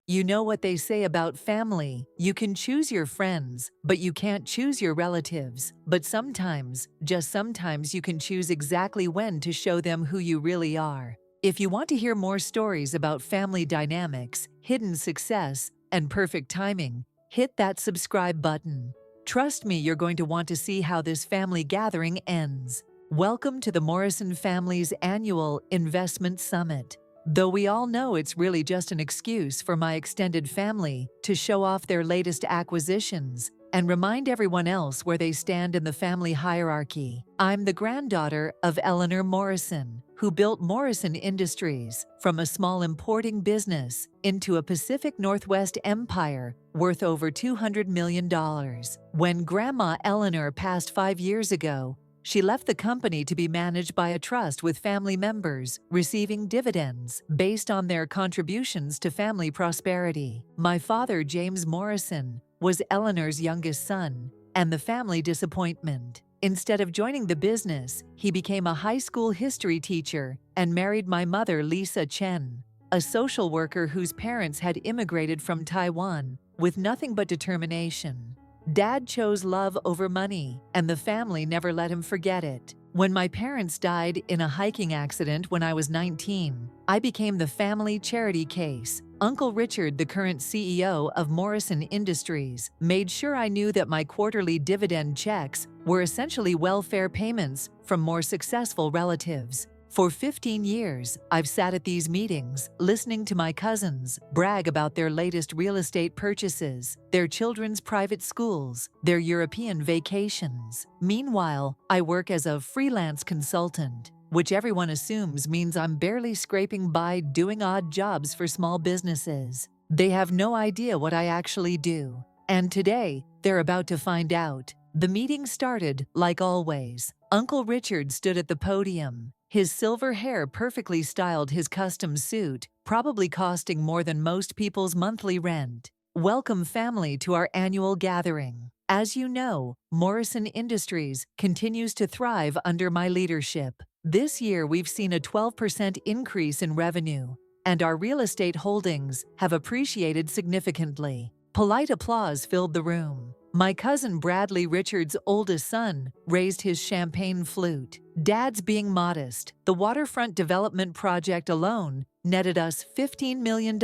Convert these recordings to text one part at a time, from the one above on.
You know what they say about family: you can choose your friends, but you can't choose your relatives. But sometimes, just sometimes, you can choose exactly when to show them who you really are. If you want to hear more stories about family dynamics, hidden success, and perfect timing, hit that subscribe button. Trust me, you're going to want to see how this family gathering ends. Welcome to the Morrison family's annual Investment Summit. Though we all know it's really just an excuse for my extended family to show off their latest acquisitions and remind everyone else where they stand in the family hierarchy. I'm the granddaughter of Eleanor Morrison, who built Morrison Industries from a small importing business into a Pacific Northwest empire worth over $200 million. When Grandma Eleanor passed 5 years ago, she left the company to be managed by a trust with family members receiving dividends based on their contributions to family prosperity. My father, James Morrison, was Eleanor's youngest son and the family disappointment. Instead of joining the business, he became a high school history teacher and married my mother, Lisa Chen, a social worker whose parents had immigrated from Taiwan with nothing but determination. Dad chose love over money, and the family never let him forget it. When my parents died in a hiking accident when I was 19, I became the family charity case. Uncle Richard, the current CEO of Morrison Industries, made sure I knew that my quarterly dividend checks were essentially welfare payments from more successful relatives. For 15 years, I've sat at these meetings, listening to my cousins brag about their latest real estate purchases, their children's private schools, their European vacations. Meanwhile, I work as a freelance consultant, which everyone assumes means I'm barely scraping by doing odd jobs for small businesses. They have no idea what I actually do. And today, they're about to find out. The meeting started, like always. Uncle Richard stood at the podium. His silver hair perfectly styled his custom suit, probably costing more than most people's monthly rent. Welcome, family, to our annual gathering. As you know, Morrison Industries continues to thrive under my leadership. This year, we've seen a 12% increase in revenue, and our real estate holdings have appreciated significantly. Polite applause filled the room. My cousin Bradley, Richard's oldest son, raised his champagne flute. Dad's being modest. The waterfront development project alone netted us $15 million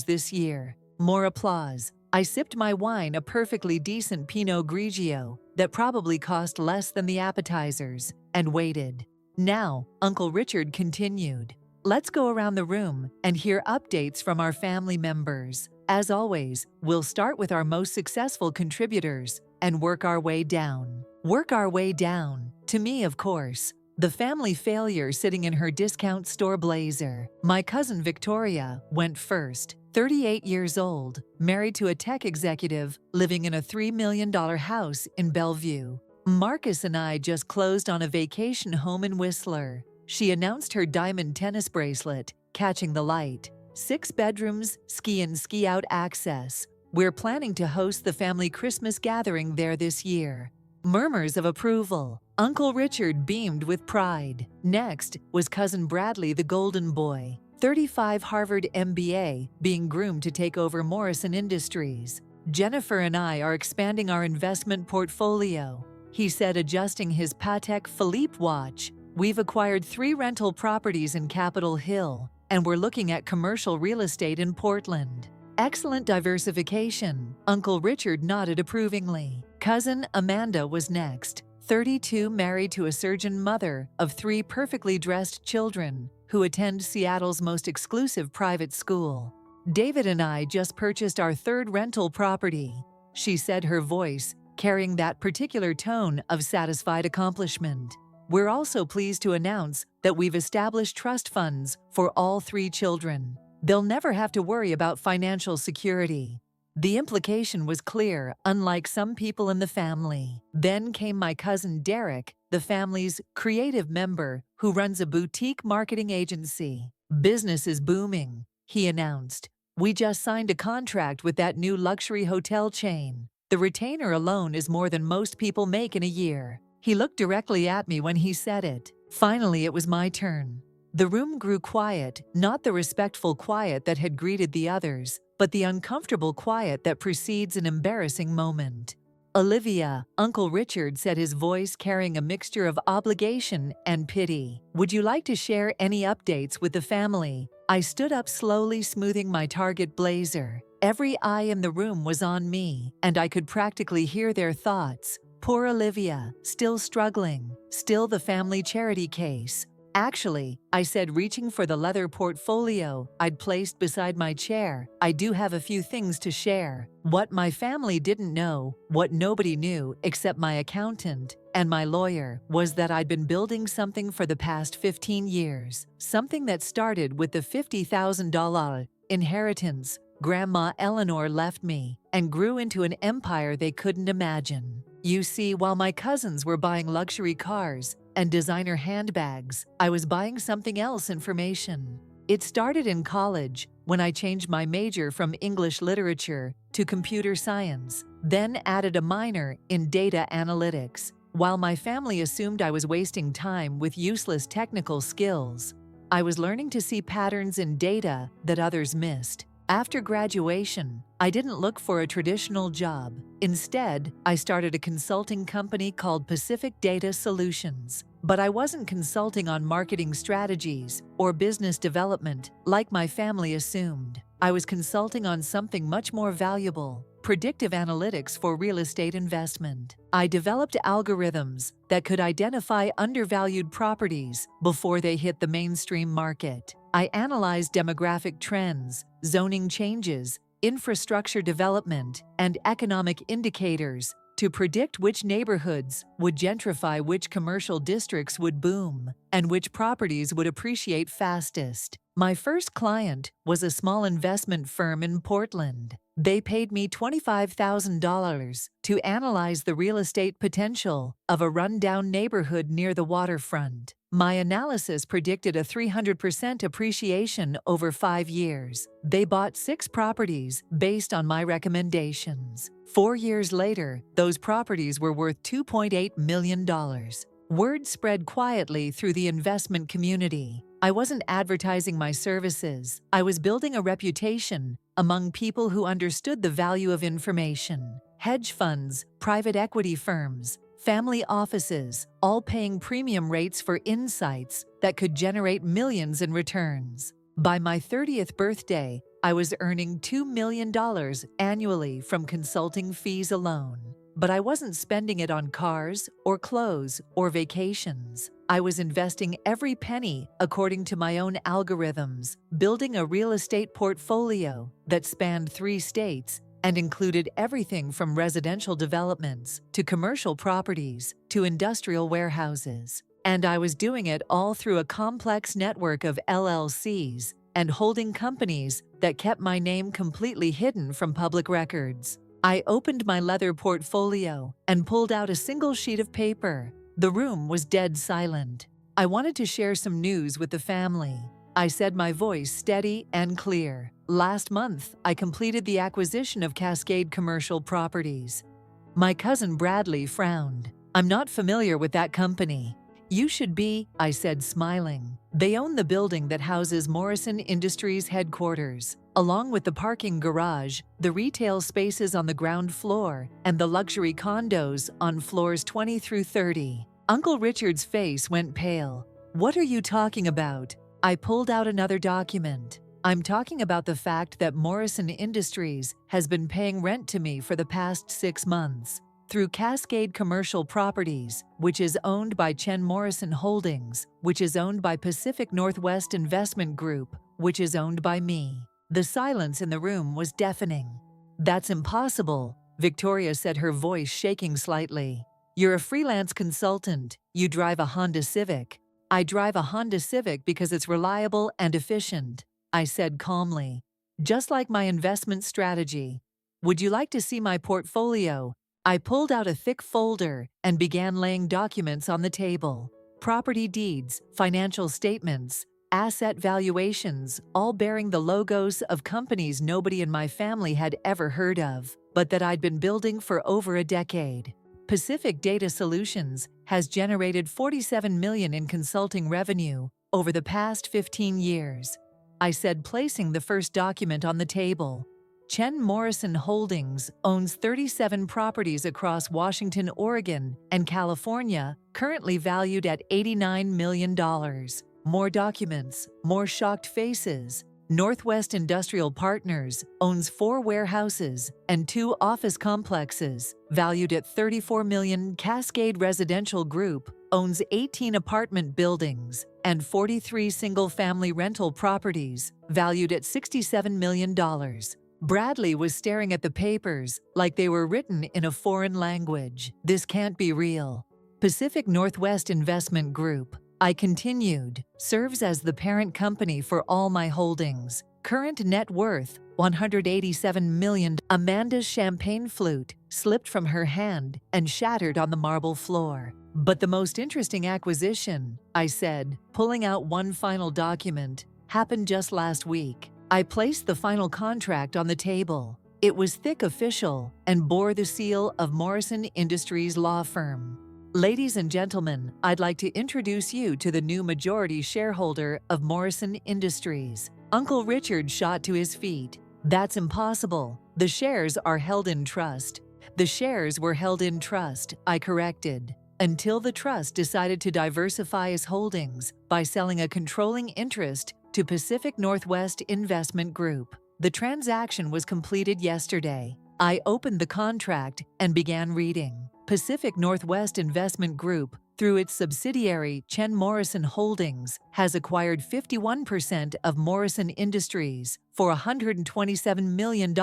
this year. More applause. I sipped my wine, a perfectly decent Pinot Grigio that probably cost less than the appetizers, and waited. Now, Uncle Richard continued. Let's go around the room and hear updates from our family members. As always, we'll start with our most successful contributors and work our way down. Work our way down. To me, of course. The family failure sitting in her discount store blazer. My cousin Victoria went first. 38 years old, married to a tech executive, living in a $3 million house in Bellevue. Marcus and I just closed on a vacation home in Whistler. She announced her diamond tennis bracelet, catching the light. 6 bedrooms, ski-in, ski-out access. We're planning to host the family Christmas gathering there this year. Murmurs of approval. Uncle Richard beamed with pride. Next was cousin Bradley, the golden boy, 35, Harvard MBA, being groomed to take over Morrison Industries. Jennifer and I are expanding our investment portfolio, he said, adjusting his Patek Philippe watch. We've acquired 3 rental properties in Capitol Hill, and we're looking at commercial real estate in Portland. Excellent diversification. Uncle Richard nodded approvingly. Cousin Amanda was next, 32, married to a surgeon mother of 3 perfectly dressed children who attend Seattle's most exclusive private school. David and I just purchased our 3rd rental property, she said, her voice carrying that particular tone of satisfied accomplishment. We're also pleased to announce that we've established trust funds for all 3 children. They'll never have to worry about financial security. The implication was clear, unlike some people in the family. Then came my cousin Derek, the family's creative member who runs a boutique marketing agency. Business is booming, he announced. We just signed a contract with that new luxury hotel chain. The retainer alone is more than most people make in a year. He looked directly at me when he said it. Finally, it was my turn. The room grew quiet, not the respectful quiet that had greeted the others, but the uncomfortable quiet that precedes an embarrassing moment. "Olivia," Uncle Richard said, his voice carrying a mixture of obligation and pity. "Would you like to share any updates with the family?" I stood up slowly, smoothing my target blazer. Every eye in the room was on me, and I could practically hear their thoughts. Poor Olivia, still struggling, still the family charity case. "Actually," I said, reaching for the leather portfolio I'd placed beside my chair, "I do have a few things to share." What my family didn't know, what nobody knew except my accountant and my lawyer, was that I'd been building something for the past 15 years. Something that started with the $50,000 inheritance Grandma Eleanor left me and grew into an empire they couldn't imagine. You see, while my cousins were buying luxury cars and designer handbags, I was buying something else: information. It started in college, when I changed my major from English literature to computer science, then added a minor in data analytics. While my family assumed I was wasting time with useless technical skills, I was learning to see patterns in data that others missed. After graduation, I didn't look for a traditional job. Instead, I started a consulting company called Pacific Data Solutions. But I wasn't consulting on marketing strategies or business development like my family assumed. I was consulting on something much more valuable: predictive analytics for real estate investment. I developed algorithms that could identify undervalued properties before they hit the mainstream market. I analyzed demographic trends, zoning changes, infrastructure development, and economic indicators to predict which neighborhoods would gentrify, which commercial districts would boom, and which properties would appreciate fastest. My first client was a small investment firm in Portland. They paid me $25,000 to analyze the real estate potential of a rundown neighborhood near the waterfront. My analysis predicted a 300% appreciation over 5 years. They bought 6 properties based on my recommendations. 4 years later, those properties were worth $2.8 million. Word spread quietly through the investment community. I wasn't advertising my services. I was building a reputation among people who understood the value of information. Hedge funds, private equity firms, family offices, all paying premium rates for insights that could generate millions in returns. By my 30th birthday, I was earning $2 million annually from consulting fees alone. But I wasn't spending it on cars or clothes or vacations. I was investing every penny according to my own algorithms, building a real estate portfolio that spanned 3 states and included everything from residential developments to commercial properties to industrial warehouses. And I was doing it all through a complex network of LLCs and holding companies that kept my name completely hidden from public records. I opened my leather portfolio and pulled out a single sheet of paper. The room was dead silent. I wanted to share some news with the family. I said, my voice steady and clear. Last month, I completed the acquisition of Cascade Commercial Properties. My cousin Bradley frowned. I'm not familiar with that company. You should be, I said, smiling. They own the building that houses Morrison Industries headquarters, along with the parking garage, the retail spaces on the ground floor, and the luxury condos on floors 20 through 30. Uncle Richard's face went pale. What are you talking about? I pulled out another document. I'm talking about the fact that Morrison Industries has been paying rent to me for the past 6 months. Through Cascade Commercial Properties, which is owned by Chen Morrison Holdings, which is owned by Pacific Northwest Investment Group, which is owned by me. The silence in the room was deafening. That's impossible, Victoria said, her voice shaking slightly. You're a freelance consultant. You drive a Honda Civic. I drive a Honda Civic because it's reliable and efficient, I said calmly. Just like my investment strategy. Would you like to see my portfolio? I pulled out a thick folder and began laying documents on the table. Property deeds, financial statements, asset valuations, all bearing the logos of companies nobody in my family had ever heard of, but that I'd been building for over a decade. Pacific Data Solutions has generated $47 million in consulting revenue over the past 15 years," I said, placing the first document on the table. Chen Morrison Holdings owns 37 properties across Washington, Oregon, and California, currently valued at $89 million. More documents, more shocked faces. Northwest Industrial Partners owns 4 warehouses and 2 office complexes, valued at $34 million. Cascade Residential Group owns 18 apartment buildings and 43 single-family rental properties, valued at $67 million. Bradley was staring at the papers like they were written in a foreign language. "This can't be real." Pacific Northwest Investment Group, I continued, serves as the parent company for all my holdings. Current net worth, $187 million. Amanda's champagne flute slipped from her hand and shattered on the marble floor. "But the most interesting acquisition," I said, pulling out one final document, "happened just last week." I placed the final contract on the table. It was thick, official, and bore the seal of Morrison Industries law firm. "Ladies and gentlemen, I'd like to introduce you to the new majority shareholder of Morrison Industries." Uncle Richard shot to his feet. "That's impossible. The shares are held in trust." "The shares were held in trust," I corrected, "until the trust decided to diversify its holdings by selling a controlling interest to Pacific Northwest Investment Group. The transaction was completed yesterday." I opened the contract and began reading. Pacific Northwest Investment Group, through its subsidiary Chen Morrison Holdings, has acquired 51% of Morrison Industries for $127 million,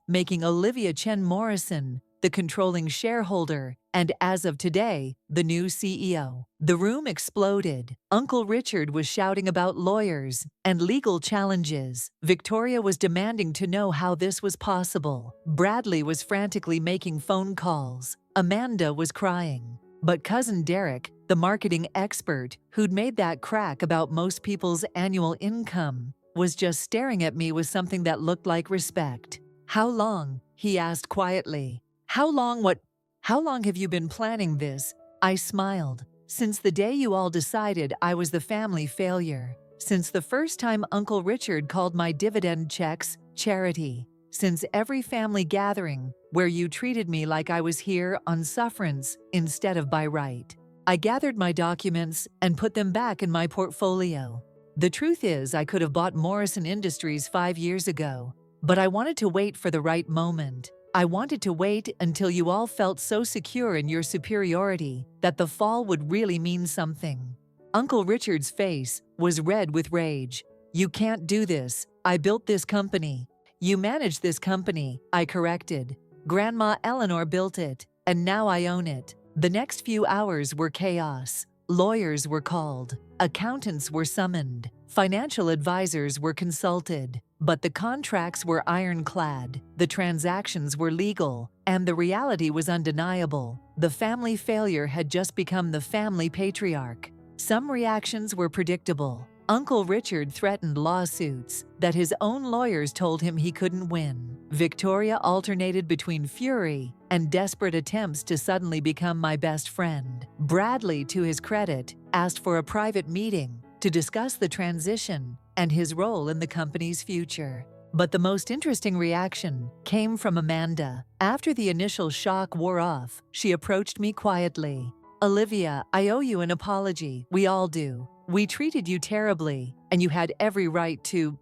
making Olivia Chen Morrison the controlling shareholder and, as of today, the new CEO. The room exploded. Uncle Richard was shouting about lawyers and legal challenges. Victoria was demanding to know how this was possible. Bradley was frantically making phone calls. Amanda was crying. But Cousin Derek, the marketing expert who'd made that crack about most people's annual income, was just staring at me with something that looked like respect. "How long?" he asked quietly. How long have you been planning this?" I smiled. "Since the day you all decided I was the family failure. Since the first time Uncle Richard called my dividend checks charity. Since every family gathering where you treated me like I was here on sufferance instead of by right." I gathered my documents and put them back in my portfolio. The truth is, I could have bought Morrison Industries 5 years ago, but I wanted to wait for the right moment. I wanted to wait until you all felt so secure in your superiority that the fall would really mean something. Uncle Richard's face was red with rage. "You can't do this. I built this company." "You manage this company," I corrected. "Grandma Eleanor built it, and now I own it." The next few hours were chaos. Lawyers were called. Accountants were summoned. Financial advisors were consulted. But the contracts were ironclad, the transactions were legal, and the reality was undeniable. The family failure had just become the family patriarch. Some reactions were predictable. Uncle Richard threatened lawsuits that his own lawyers told him he couldn't win. Victoria alternated between fury and desperate attempts to suddenly become my best friend. Bradley, to his credit, asked for a private meeting to discuss the transition and his role in the company's future. But the most interesting reaction came from Amanda. After the initial shock wore off, she approached me quietly. "Olivia, I owe you an apology. We all do. We treated you terribly, and you had every right to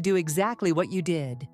do exactly what you did."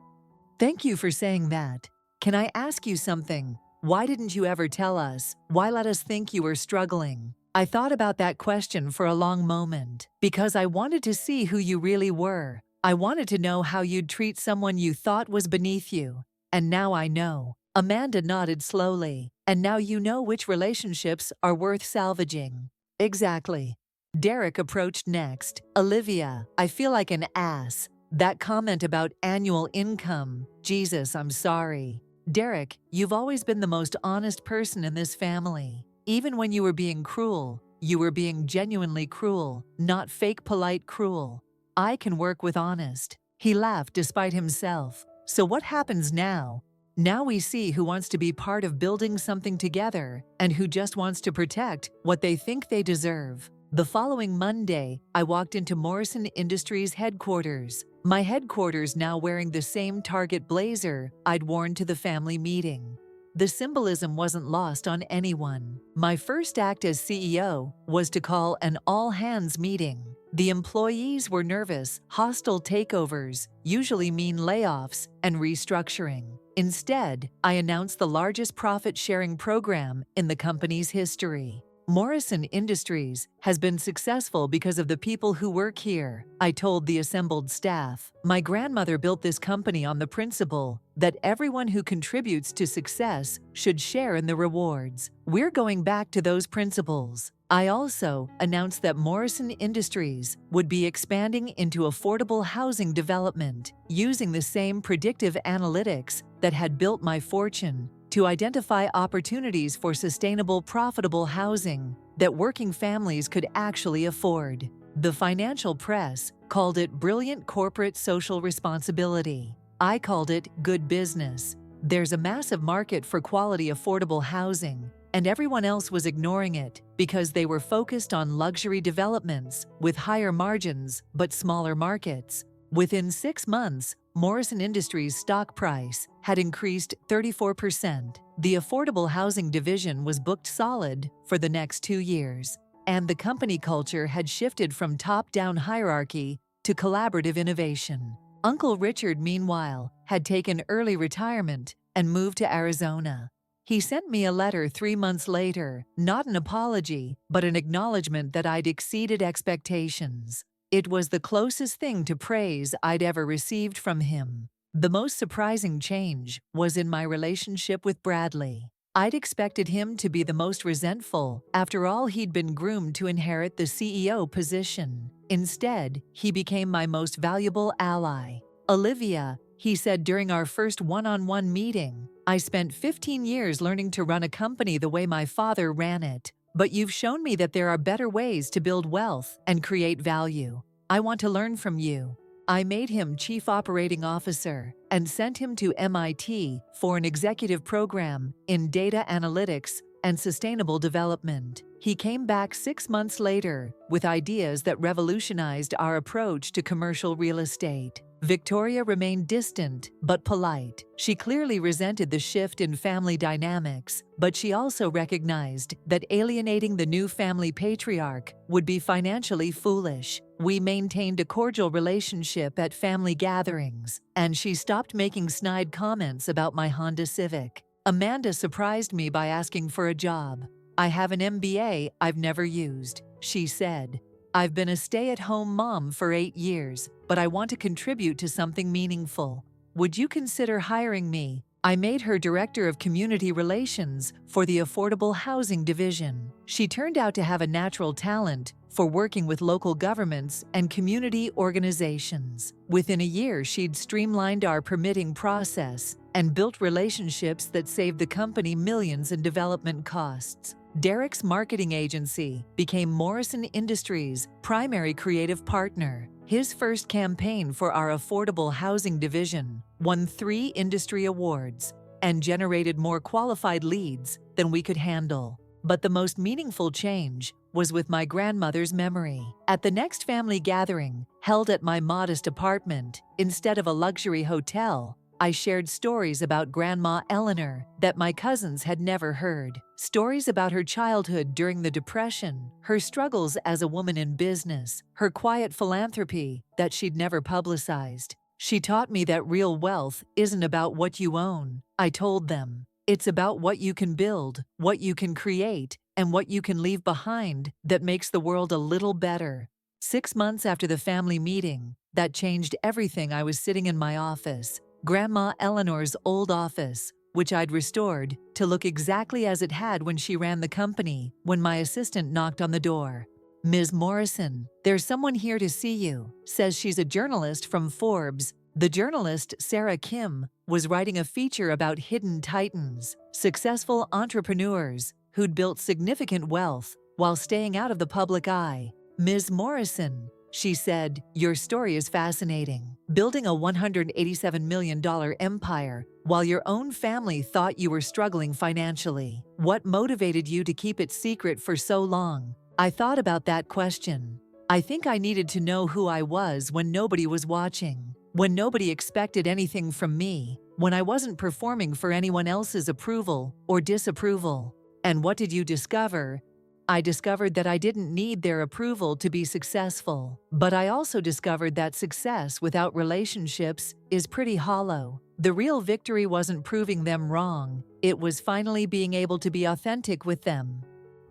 "Thank you for saying that. Can I ask you something? Why didn't you ever tell us? Why let us think you were struggling?" I thought about that question for a long moment, because I wanted to see who you really were. I wanted to know how you'd treat someone you thought was beneath you. And now I know. Amanda nodded slowly. "And now you know which relationships are worth salvaging." "Exactly." Derek approached next. "Olivia, I feel like an ass. That comment about annual income. Jesus, I'm sorry." "Derek, you've always been the most honest person in this family. Even when you were being cruel, you were being genuinely cruel, not fake polite cruel. I can work with honest." He laughed despite himself. "So what happens now? Now we see who wants to be part of building something together and who just wants to protect what they think they deserve." The following Monday, I walked into Morrison Industries headquarters. My headquarters now wearing the same Target blazer I'd worn to the family meeting. The symbolism wasn't lost on anyone. My first act as CEO was to call an all-hands meeting. The employees were nervous. Hostile takeovers usually mean layoffs and restructuring. Instead, I announced the largest profit-sharing program in the company's history. Morrison Industries has been successful because of the people who work here, I told the assembled staff. My grandmother built this company on the principle that everyone who contributes to success should share in the rewards. We're going back to those principles. I also announced that Morrison Industries would be expanding into affordable housing development, using the same predictive analytics that had built my fortune to identify opportunities for sustainable, profitable housing that working families could actually afford. The financial press called it brilliant corporate social responsibility. I called it good business. There's a massive market for quality, affordable housing, and everyone else was ignoring it because they were focused on luxury developments with higher margins but smaller markets. Within 6 months, Morrison Industries' stock price had increased 34%. The affordable housing division was booked solid for the next 2 years, and the company culture had shifted from top-down hierarchy to collaborative innovation. Uncle Richard, meanwhile, had taken early retirement and moved to Arizona. He sent me a letter 3 months later, not an apology, but an acknowledgement that I'd exceeded expectations. It was the closest thing to praise I'd ever received from him. The most surprising change was in my relationship with Bradley. I'd expected him to be the most resentful. After all, he'd been groomed to inherit the CEO position. Instead, he became my most valuable ally. Olivia, he said during our first one-on-one meeting, I spent 15 years learning to run a company the way my father ran it. But you've shown me that there are better ways to build wealth and create value. I want to learn from you. I made him Chief Operating Officer and sent him to MIT for an executive program in data analytics and sustainable development. He came back 6 months later with ideas that revolutionized our approach to commercial real estate. Victoria remained distant but polite. She clearly resented the shift in family dynamics, but she also recognized that alienating the new family patriarch would be financially foolish. We maintained a cordial relationship at family gatherings, and she stopped making snide comments about my Honda Civic. Amanda surprised me by asking for a job. I have an MBA I've never used, she said. I've been a stay-at-home mom for 8 years, but I want to contribute to something meaningful. Would you consider hiring me? I made her Director of Community Relations for the Affordable Housing Division. She turned out to have a natural talent for working with local governments and community organizations. Within a year, she'd streamlined our permitting process and built relationships that saved the company millions in development costs. Derek's marketing agency became Morrison Industries' primary creative partner. His first campaign for our affordable housing division won 3 industry awards and generated more qualified leads than we could handle. But the most meaningful change was with my grandmother's memory. At the next family gathering, held at my modest apartment instead of a luxury hotel, I shared stories about Grandma Eleanor that my cousins had never heard. Stories about her childhood during the Depression, her struggles as a woman in business, her quiet philanthropy that she'd never publicized. She taught me that real wealth isn't about what you own, I told them. It's about what you can build, what you can create, and what you can leave behind that makes the world a little better. 6 months after the family meeting, that changed everything. I was sitting in my office, Grandma Eleanor's old office, which I'd restored to look exactly as it had when she ran the company, when my assistant knocked on the door. Ms. Morrison, there's someone here to see you, says she's a journalist from Forbes. The journalist, Sarah Kim, was writing a feature about hidden titans, successful entrepreneurs who'd built significant wealth while staying out of the public eye. Ms. Morrison, she said, your story is fascinating. Building a $187 million empire while your own family thought you were struggling financially. What motivated you to keep it secret for so long? I thought about that question. I think I needed to know who I was when nobody was watching, when nobody expected anything from me, when I wasn't performing for anyone else's approval or disapproval. And what did you discover? I discovered that I didn't need their approval to be successful, but I also discovered that success without relationships is pretty hollow. The real victory wasn't proving them wrong, it was finally being able to be authentic with them.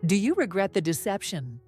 Do you regret the deception?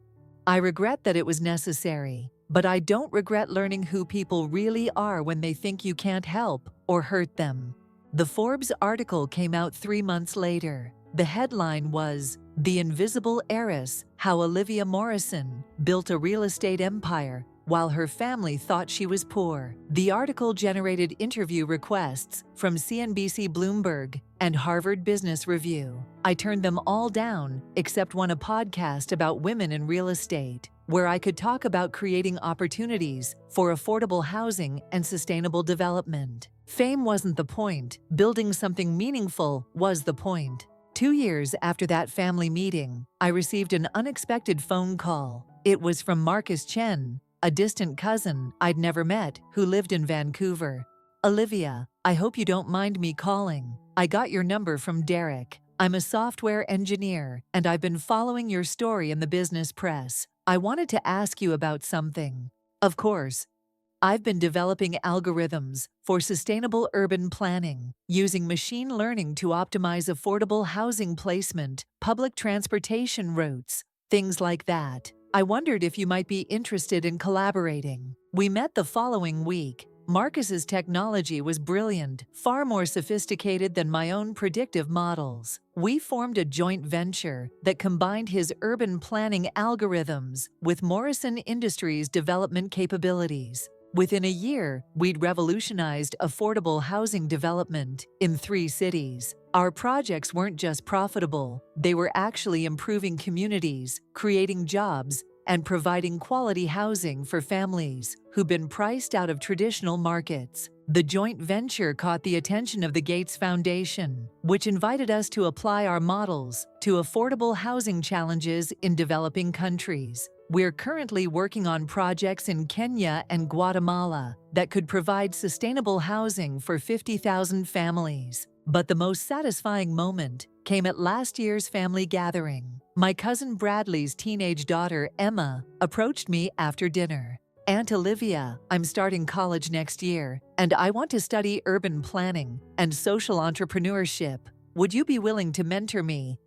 I regret that it was necessary, but I don't regret learning who people really are when they think you can't help or hurt them. The Forbes article came out 3 months later. The headline was, "The Invisible Heiress: How Olivia Morrison Built a Real Estate Empire While Her Family Thought She Was Poor." The article generated interview requests from CNBC, Bloomberg, and Harvard Business Review. I turned them all down, except one, a podcast about women in real estate, where I could talk about creating opportunities for affordable housing and sustainable development. Fame wasn't the point, building something meaningful was the point. 2 years after that family meeting, I received an unexpected phone call. It was from Marcus Chen, a distant cousin I'd never met who lived in Vancouver. "Olivia, I hope you don't mind me calling. I got your number from Derek. I'm a software engineer, and I've been following your story in the business press. I wanted to ask you about something." Of course. I've been developing algorithms for sustainable urban planning, using machine learning to optimize affordable housing placement, public transportation routes, things like that. I wondered if you might be interested in collaborating. We met the following week. Marcus's technology was brilliant, far more sophisticated than my own predictive models. We formed a joint venture that combined his urban planning algorithms with Morrison Industries' development capabilities. Within a year, we'd revolutionized affordable housing development in 3 cities. Our projects weren't just profitable, they were actually improving communities, creating jobs, and providing quality housing for families who've been priced out of traditional markets. The joint venture caught the attention of the Gates Foundation, which invited us to apply our models to affordable housing challenges in developing countries. We're currently working on projects in Kenya and Guatemala that could provide sustainable housing for 50,000 families. But the most satisfying moment came at last year's family gathering. My cousin Bradley's teenage daughter, Emma, approached me after dinner. "Aunt Olivia, I'm starting college next year, and I want to study urban planning and social entrepreneurship. Would you be willing to mentor me?"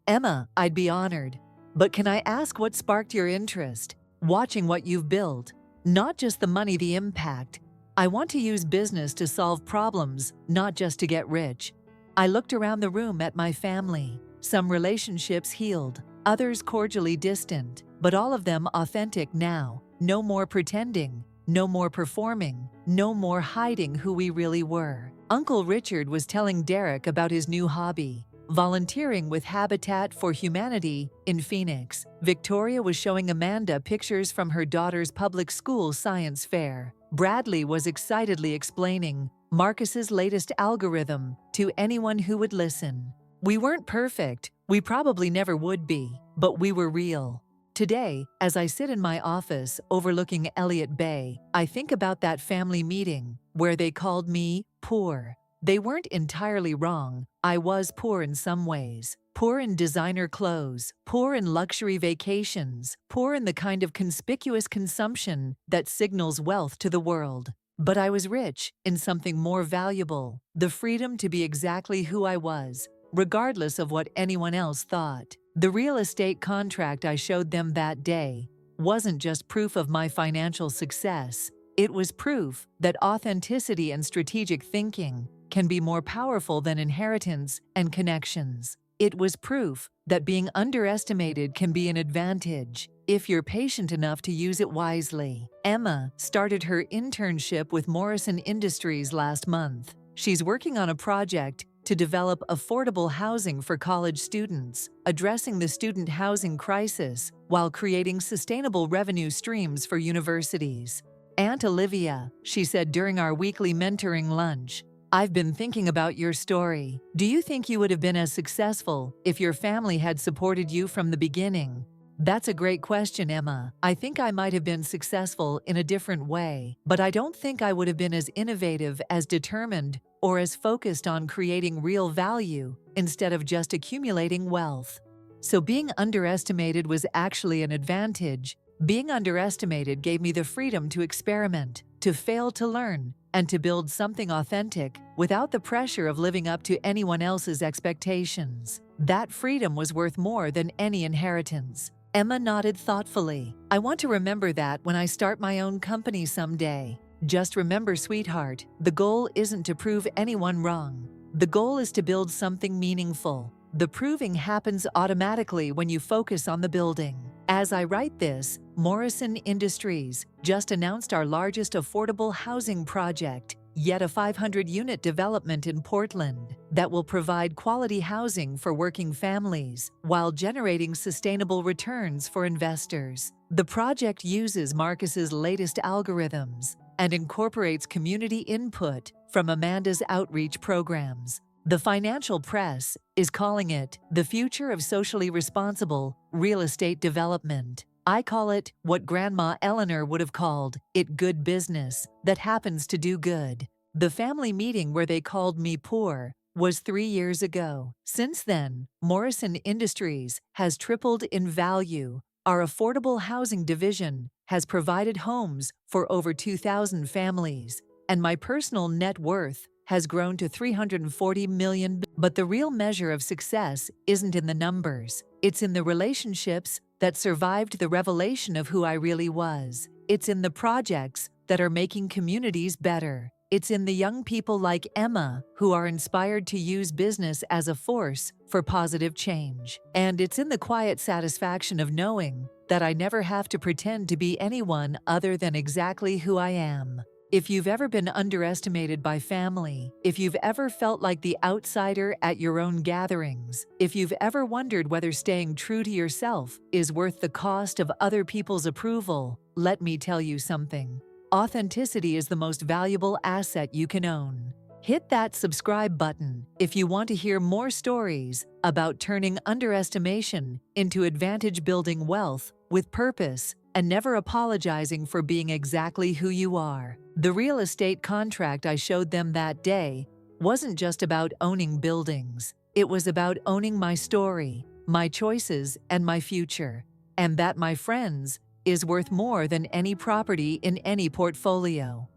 "Emma, I'd be honored. But can I ask what sparked your interest? Watching what you've built. Not just the money, the impact. I want to use business to solve problems, not just to get rich." I looked around the room at my family. Some relationships healed, others cordially distant, but all of them authentic now. No more pretending, no more performing, no more hiding who we really were. Uncle Richard was telling Derek about his new hobby, volunteering with Habitat for Humanity in Phoenix. Victoria was showing Amanda pictures from her daughter's public school science fair. Bradley was excitedly explaining Marcus's latest algorithm to anyone who would listen. We weren't perfect, we probably never would be, but we were real. Today, as I sit in my office overlooking Elliott Bay, I think about that family meeting where they called me poor. They weren't entirely wrong. I was poor in some ways. Poor in designer clothes, poor in luxury vacations, poor in the kind of conspicuous consumption that signals wealth to the world. But I was rich in something more valuable, the freedom to be exactly who I was, regardless of what anyone else thought. The real estate contract I showed them that day wasn't just proof of my financial success. It was proof that authenticity and strategic thinking can be more powerful than inheritance and connections. It was proof that being underestimated can be an advantage if you're patient enough to use it wisely. Emma started her internship with Morrison Industries last month. She's working on a project to develop affordable housing for college students, addressing the student housing crisis while creating sustainable revenue streams for universities. "Aunt Olivia," she said during our weekly mentoring lunch, "I've been thinking about your story. Do you think you would have been as successful if your family had supported you from the beginning?" That's a great question, Emma. I think I might have been successful in a different way, but I don't think I would have been as innovative, as determined, or as focused on creating real value instead of just accumulating wealth. So being underestimated was actually an advantage. Being underestimated gave me the freedom to experiment, to fail to learn, and to build something authentic without the pressure of living up to anyone else's expectations. That freedom was worth more than any inheritance. Emma nodded thoughtfully. I want to remember that when I start my own company someday. Just remember, sweetheart, the goal isn't to prove anyone wrong. The goal is to build something meaningful. The proving happens automatically when you focus on the building. As I write this, Morrison Industries just announced our largest affordable housing project, yet a 500-unit development in Portland that will provide quality housing for working families while generating sustainable returns for investors. The project uses Marcus's latest algorithms and incorporates community input from Amanda's outreach programs. The financial press is calling it the future of socially responsible real estate development. I call it what Grandma Eleanor would have called it good business that happens to do good. The family meeting where they called me poor was 3 years ago. Since then, Morrison Industries has tripled in value. Our affordable housing division has provided homes for over 2,000 families, and my personal net worth has grown to $340 million. But the real measure of success isn't in the numbers. It's in the relationships that survived the revelation of who I really was. It's in the projects that are making communities better. It's in the young people like Emma who are inspired to use business as a force for positive change. And it's in the quiet satisfaction of knowing that I never have to pretend to be anyone other than exactly who I am. If you've ever been underestimated by family, if you've ever felt like the outsider at your own gatherings, if you've ever wondered whether staying true to yourself is worth the cost of other people's approval, let me tell you something. Authenticity is the most valuable asset you can own. Hit that subscribe button if you want to hear more stories about turning underestimation into advantage, building wealth with purpose, and never apologizing for being exactly who you are. The real estate contract I showed them that day wasn't just about owning buildings. It was about owning my story, my choices, and my future. And that, my friends, is worth more than any property in any portfolio.